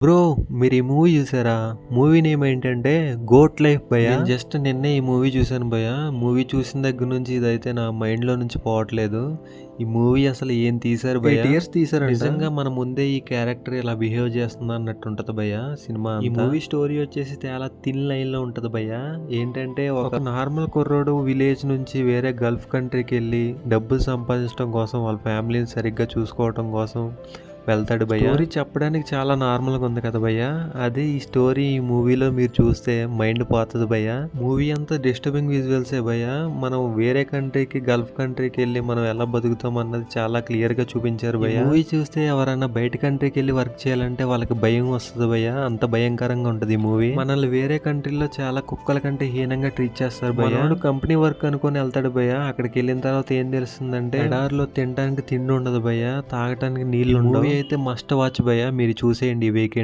Bro మీరు ఈ movie చూసారా? మూవీ నేమ్ ఏంటంటే గోట్ లైఫ్ భయ్య. నేను జస్ట్ నిన్నే ఈ మూవీ చూసాను భయ్య. మూవీ చూసిన దగ్గర నుంచి ఇదైతే నా మైండ్లో నుంచి పోవట్లేదు. ఈ మూవీ అసలు ఏం తీశారు భయ్య? 8 years తీశారు. నిజంగా మన ముందే ఈ క్యారెక్టర్ ఇలా బిహేవ్ చేస్తుందా అన్నట్టు ఉంటది భయ్య సినిమా. ఈ మూవీ స్టోరీ వచ్చేసి చాలా థిన్ లైన్ లో ఉంటది భయ్య. ఏంటంటే ఒక నార్మల్ కుర్రోడు విలేజ్ నుంచి వేరే గల్ఫ్ కంట్రీకి వెళ్ళి డబ్బులు సంపాదించడం కోసం వాళ్ళ ఫ్యామిలీని సరిగ్గా చూసుకోవడం కోసం వెళ్తాడు భయ్య. స్టోరీ చెప్పడానికి చాలా నార్మల్గా ఉంది కదా భయ్య. అదే ఈ స్టోరీ ఈ మూవీలో మీరు చూస్తే మైండ్ పోతుంది భయ్య. మూవీ అంతా డిస్టర్బింగ్ విజువల్సే భయ్య. మనం వేరే కంట్రీకి గల్ఫ్ కంట్రీకి వెళ్ళి మనం ఎలా బతుకుతాం అన్నది చాలా క్లియర్ గా చూపించారు భయ్య. మూవీ చూస్తే ఎవరైనా బయట కంట్రీకి వెళ్ళి వర్క్ చేయాలంటే వాళ్ళకి భయం వస్తుంది భయ్య. అంత భయంకరంగా ఉంటది ఈ మూవీ. మనల్ని వేరే కంట్రీలో చాలా కుక్కల కంటే హీనంగా ట్రీట్ చేస్తారు భయ్య. మనోడు కంపెనీ వర్క్ అనుకుని వెళ్తాడు భయ్య. అక్కడికి వెళ్ళిన తర్వాత ఏం తెలుస్తుందంటే ఎడారిలో తినడానికి తిండి ఉండదు భయ్య, తాగటానికి నీళ్లు ఉండవు. అయితే మస్ట్ వాచ్ భయ్య, మీరు చూసేయండి ఈ వీకెండ్.